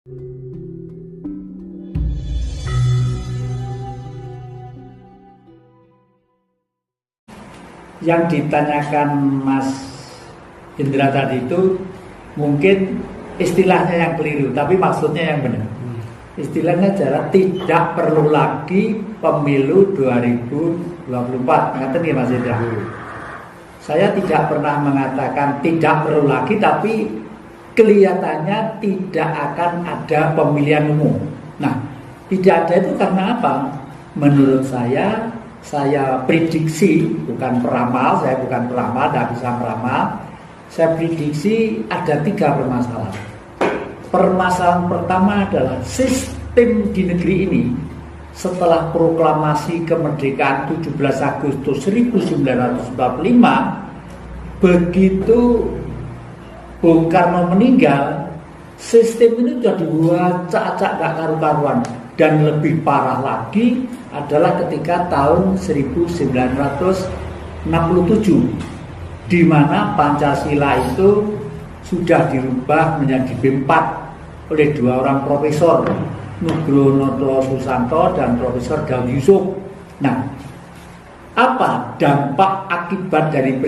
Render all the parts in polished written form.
Yang ditanyakan Mas Indra tadi itu mungkin istilahnya yang keliru, tapi maksudnya yang benar. Istilahnya adalah tidak perlu lagi pemilu 2024. Ngerti ya Mas Indra? Saya tidak pernah mengatakan tidak perlu lagi, tapi kelihatannya tidak akan ada pemilihan umum. Nah, tidak ada itu karena apa? Menurut saya prediksi, bukan peramal, saya bukan peramal, tidak bisa meramal. Saya prediksi ada 3 permasalahan. Permasalahan pertama adalah sistem di negeri ini setelah proklamasi kemerdekaan 17 Agustus 1945, begitu Bung Karno meninggal, sistem ini sudah diwacak-acak gak karu-karuan. Dan lebih parah lagi adalah ketika tahun 1967, di mana Pancasila itu sudah dirubah menjadi B4 oleh 2 orang profesor, Nugroho Susanto dan Profesor Daud Yusuf. Nah, apa dampak akibat dari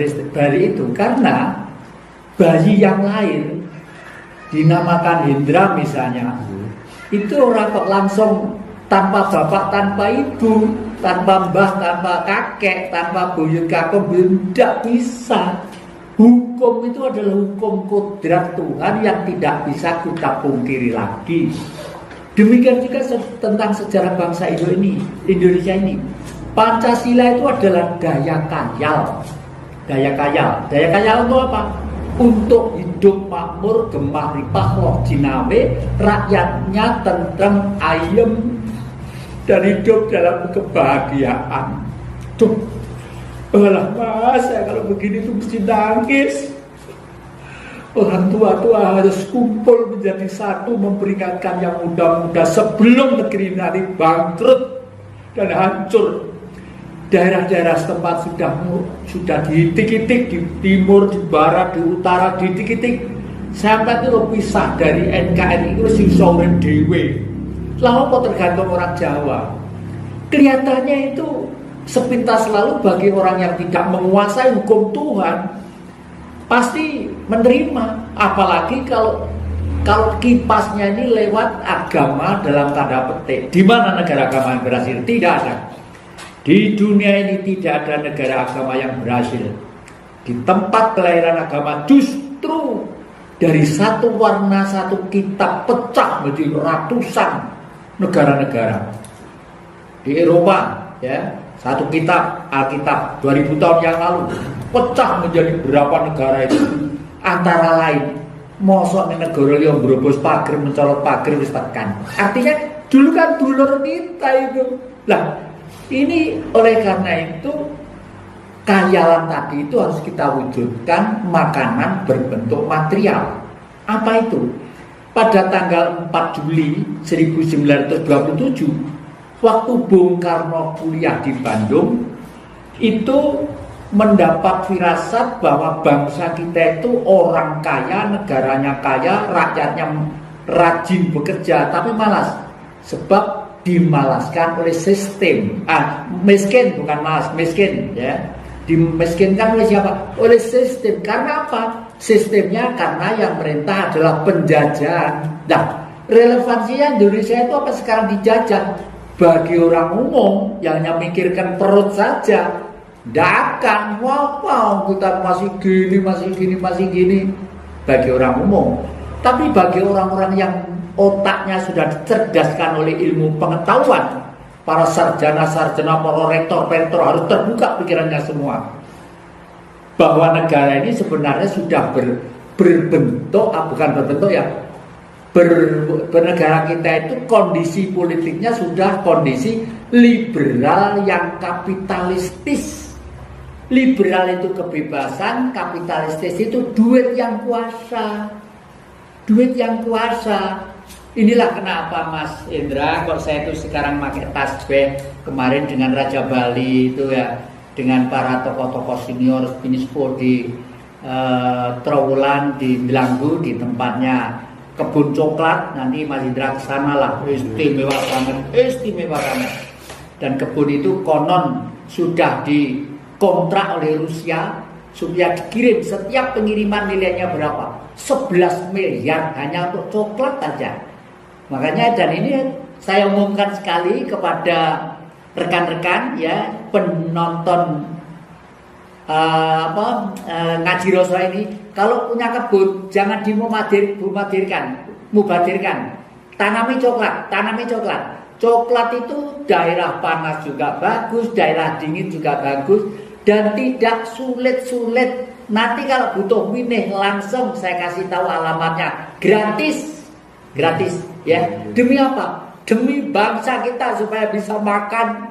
itu? Karena bayi yang lahir dinamakan Hendra misalnya, itu orang kok langsung tanpa bapak, tanpa ibu, tanpa mbah, tanpa kakek, tanpa buyut kakek, tidak bisa. Hukum itu adalah hukum kodrat Tuhan yang tidak bisa kita pungkiri lagi. Demikian juga tentang sejarah bangsa Indonesia ini. Pancasila itu adalah daya kayal. Daya kayal itu apa? Untuk hidup makmur, gemah ripah, roh jinawe, rakyatnya tentrem, ayem, dan hidup dalam kebahagiaan. Tuh, alah mas, saya kalau begini tuh mesti nangis. Orang tua-tua harus kumpul menjadi satu, memperingatkan yang muda-muda sebelum negeri ini bangkrut dan hancur. Daerah-daerah setempat sudah dihitik-hitik, di timur, di barat, di utara, dihitik-hitik. Sampai itu lo pisah dari NKRI itu si sore dewe. Lalu kok tergantung orang Jawa. Kelihatannya itu sepintas lalu bagi orang yang tidak menguasai hukum Tuhan pasti menerima. Apalagi kalau kipasnya ini lewat agama dalam tanda petik. Di mana negara agama yang berhasil? Tidak ada. Di dunia ini tidak ada negara agama yang berhasil. Di tempat kelahiran agama justru dari satu warna, satu kitab pecah menjadi ratusan negara-negara. Di Eropa, ya, satu kitab Alkitab 2000 tahun yang lalu pecah menjadi berapa negara itu. Antara lain, mosok ning negara liya mbrobos pager, mencolot pager wis tekan. Artinya dulu kan dulur kita itu. Lah, ini oleh karena itu khayalan tadi itu harus kita wujudkan makanan berbentuk material. Apa itu? Pada tanggal 4 Juli 1927, waktu Bung Karno kuliah di Bandung, itu mendapat firasat bahwa bangsa kita itu orang kaya, negaranya kaya, rakyatnya rajin bekerja, tapi malas. Sebab dimalaskan oleh sistem. Miskin, bukan malas, miskin, ya. Dimiskinkan oleh siapa? Oleh sistem. Karena apa? Sistemnya karena yang merintah adalah penjajahan. Nah, relevansinya Indonesia itu apa sekarang dijajah? Bagi orang umum yang hanya mikirkan perut saja, tidak akan, wow, kita masih gini. Bagi orang umum. Tapi bagi orang-orang yang otaknya sudah dicerdaskan oleh ilmu pengetahuan, para sarjana, para rektor harus terbuka pikirannya semua, bahwa negara ini sebenarnya sudah berbentuk, bukan berbentuk ya, bernegara kita itu kondisi politiknya sudah kondisi liberal yang kapitalistis. Liberal itu kebebasan, kapitalistis itu duit yang kuasa. Inilah kenapa Mas Indra kok saya itu sekarang pakai tasbih kemarin dengan Raja Bali itu ya, dengan para tokoh-tokoh senior Pinispo di Trowulan di Belanggu di tempatnya kebun coklat, nanti Mas Indra kesana lah, istimewa banget. Dan kebun itu konon sudah dikontrak oleh Rusia supaya dikirim, setiap pengiriman nilainya berapa? 11 miliar hanya untuk coklat saja. Makanya dan ini saya umumkan sekali kepada rekan-rekan ya, penonton ngaji Rasul ini, kalau punya kebun jangan mubadirkan. Tanami coklat. Coklat itu daerah panas juga bagus, daerah dingin juga bagus, dan tidak sulit-sulit. Nanti kalau butuh winih langsung saya kasih tahu alamatnya, gratis ya. Demi apa? Demi bangsa kita supaya bisa makan.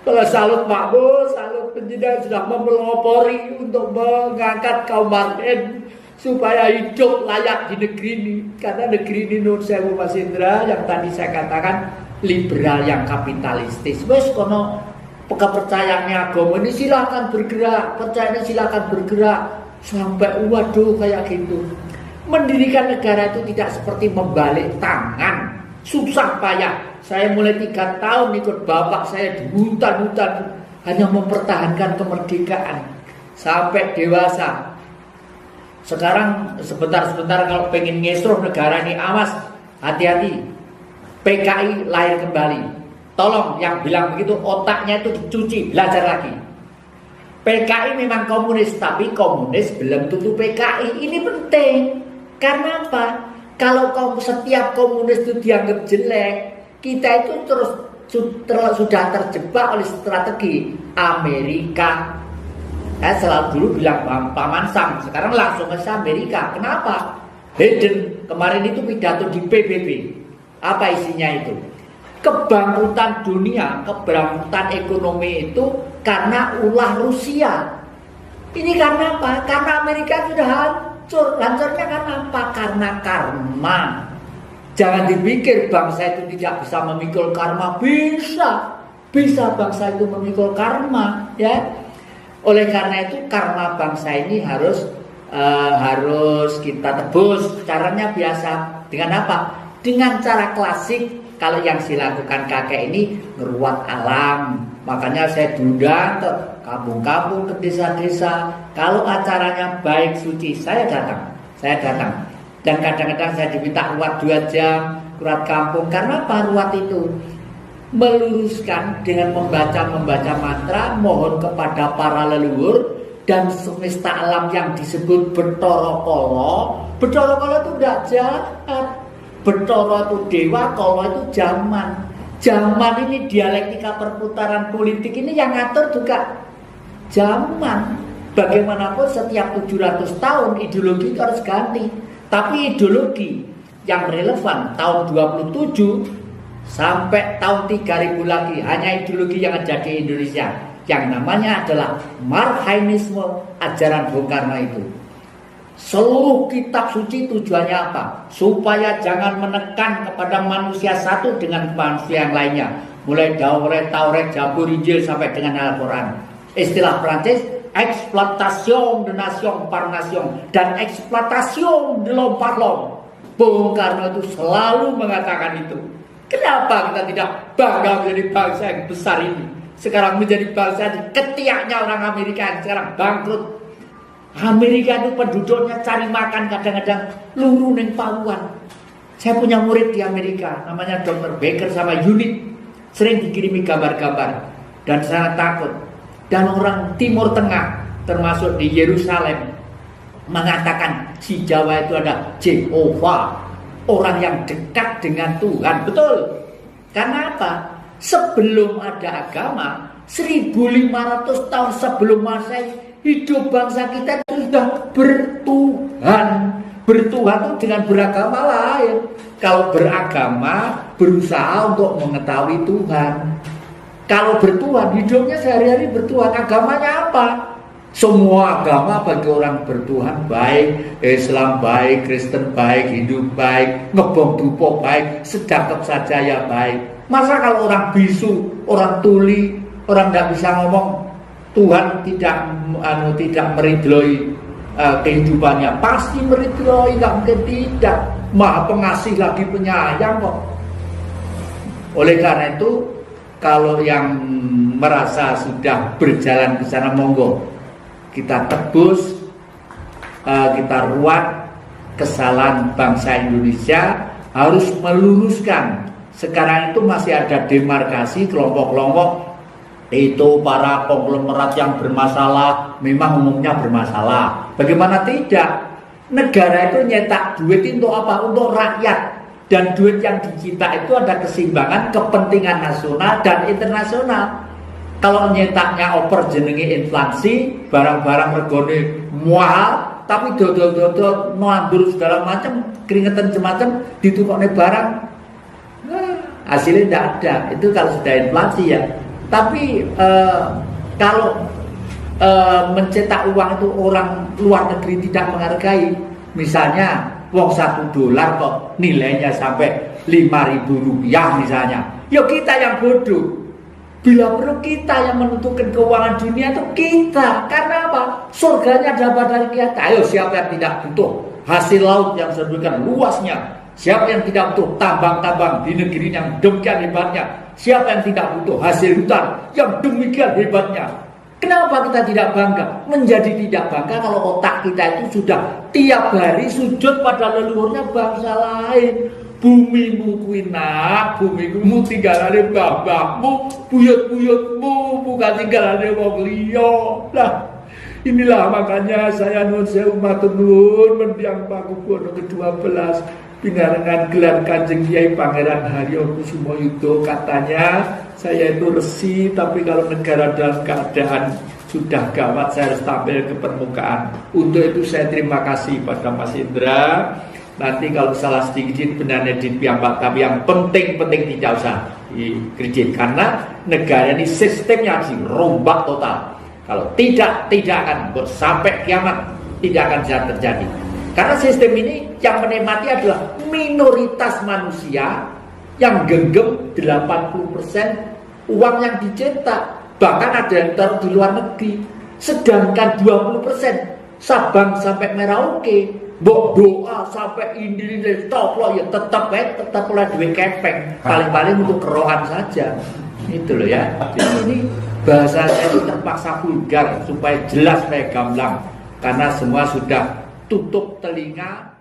Kalau salut Pak Bos, salut penjinak sudah mempelopori untuk mengangkat kaum marhen supaya hidup layak di negeri ini. Karena negeri ini menurut saya Mas Indra yang tadi saya katakan liberal yang kapitalistis. Wes kono kepercayaannya agama ini silakan bergerak, percayanya silakan bergerak sampai waduh kayak gitu. Mendirikan negara itu tidak seperti membalik tangan, susah payah. Saya mulai 3 tahun ikut bapak saya di hutan-hutan hanya mempertahankan kemerdekaan sampai dewasa. Sekarang sebentar-sebentar kalau pengen ngesroh negara ini, awas, hati-hati. PKI lahir kembali. Tolong yang bilang begitu otaknya itu dicuci, belajar lagi. PKI memang komunis, tapi komunis belum tentu PKI. Ini penting. Karena apa? Kalau setiap komunis itu dianggap jelek, kita itu terus sudah terjebak oleh strategi Amerika. Saya selalu dulu bilang Paman Sam, sekarang langsung ke Amerika. Kenapa? Biden kemarin itu pidato di PBB. Apa isinya itu? Kebangkrutan dunia, kebangkrutan ekonomi itu karena ulah Rusia. Ini karena apa? Karena Amerika sudah hancur. Hancurnya karena apa? Karena karma. Jangan dipikir bangsa itu tidak bisa memikul karma. Bisa bangsa itu memikul karma, ya. Oleh karena itu karma bangsa ini harus kita tebus. Caranya biasa. Dengan apa? Dengan cara klasik. Kalau yang dilakukan kakek ini ngeruat alam. Makanya saya diundang ke kampung-kampung, ke desa-desa. Kalau acaranya baik suci, saya datang. Dan kadang-kadang saya diminta ruat 2 jam, ruat kampung. Karena apa ruat itu? Meluruskan dengan membaca mantra, mohon kepada para leluhur dan semesta alam yang disebut Bathara Kala. Bathara Kala itu tidak jahat. Bathara itu dewa, Kala itu zaman. Zaman ini dialektika perputaran politik ini yang ngatur juga zaman. Bagaimanapun setiap 700 tahun ideologi itu harus ganti. Tapi ideologi yang relevan tahun 27 sampai tahun 3000 lagi hanya ideologi yang ada di Indonesia. Yang namanya adalah Marhainisme, ajaran Bung Karno itu. Seluruh kitab suci tujuannya apa? Supaya jangan menekan kepada manusia satu dengan manusia yang lainnya. Mulai Taurat, Zabur, Injil sampai dengan Al-Quran. Istilah Prancis, exploitation de nation par nation dan exploitation de l'homme par l'homme. Bung Karno itu selalu mengatakan itu. Kenapa kita tidak bangga menjadi bangsa yang besar ini? Sekarang menjadi bangsa di ketiaknya orang Amerika yang sekarang bangkrut. Amerika itu penduduknya cari makan kadang-kadang luru neng pawuan. Saya punya murid di Amerika namanya Dr. Baker sama Unit, sering dikirimi gambar-gambar dan sangat takut. Dan orang Timur Tengah termasuk di Yerusalem mengatakan si Jawa itu ada Jehovah, orang yang dekat dengan Tuhan. Betul. Karena apa? Sebelum ada agama 1500 tahun sebelum Masehi, hidup bangsa kita sudah bertuhan. Bertuhan itu dengan beragama lain. Kalau beragama berusaha untuk mengetahui Tuhan. Kalau bertuhan, hidupnya sehari-hari bertuhan. Agamanya apa? Semua agama bagi orang bertuhan baik. Islam baik, Kristen baik, Hindu baik, ngebom dupo baik, sedekap saja ya baik. Masa kalau orang bisu, orang tuli, orang tidak bisa ngomong, Tuhan tidak meridhoi kehidupannya? Pasti meridhoi, nggak mungkin tidak. Maha Pengasih lagi penyayang kok. Oleh karena itu, kalau yang merasa sudah berjalan ke sana, monggo kita tebus, kita ruat kesalahan bangsa Indonesia, harus meluruskan. Sekarang itu masih ada demarkasi kelompok-kelompok, itu para konglomerat yang bermasalah, memang umumnya bermasalah. Bagaimana tidak? Negara itu nyetak duit untuk apa? Untuk rakyat. Dan duit yang dicetak itu ada keseimbangan kepentingan nasional dan internasional. Kalau nyetaknya oper jenenge inflasi, barang-barang regone mahal, tapi dodol-dodol nandur segala macam, keringetan semacam ditukokne barang, hasilnya tidak ada. Itu kalau sudah inflasi ya. Tapi kalau mencetak uang itu orang luar negeri tidak menghargai. Misalnya uang $1 kok nilainya sampai Rp5.000 misalnya. Ya kita yang bodoh. Bila perlu kita yang menentukan keuangan dunia itu kita. Karena apa? Surganya dapat dari kita. Ayo, siapa yang tidak butuh hasil laut yang sedemikian luasnya? Siapa yang tidak butuh tambang-tambang di negeri yang demikian hebatnya? Siapa yang tidak butuh hasil hutan yang demikian hebatnya? Kenapa kita tidak bangga? Menjadi tidak bangga kalau otak kita itu sudah tiap hari sujud pada leluhurnya bangsa lain. Bumimu kuwi nak, bumimu tinggalane mbah-mbahmu, buyut-buyutmu, bukan tinggalane wong liya. Lah, inilah makanya saya nuwun sewu matur nuwun mendiang Pakubono ke-12 pinarengan gelar Kanjeng Kyai Pangeran Haryo Kusumo katanya saya itu resi, tapi kalau negara dalam keadaan sudah gawat saya harus tampil ke permukaan. Untuk itu saya terima kasih pada Mas Indra. Nanti kalau salah sedikit benarnya di pihak tapi yang penting-penting tidak usah dikritik, karena negara ini sistemnya harus dirombak total. Kalau tidak akan sampai kiamat tidak akan bisa terjadi. Karena sistem ini yang menikmati adalah minoritas manusia yang genggam 80% uang yang dicetak. Bahkan ada yang taruh di luar negeri. Sedangkan 20% Sabang sampai Merauke, mbok doa sampai ini toplo ya tetap oleh duit kepeng. Paling-paling untuk kerohan saja. Itu loh ya. Jadi ini bahasa saya itu terpaksa vulgar supaya jelas, supaya gamblang. Karena semua sudah tutup telinga.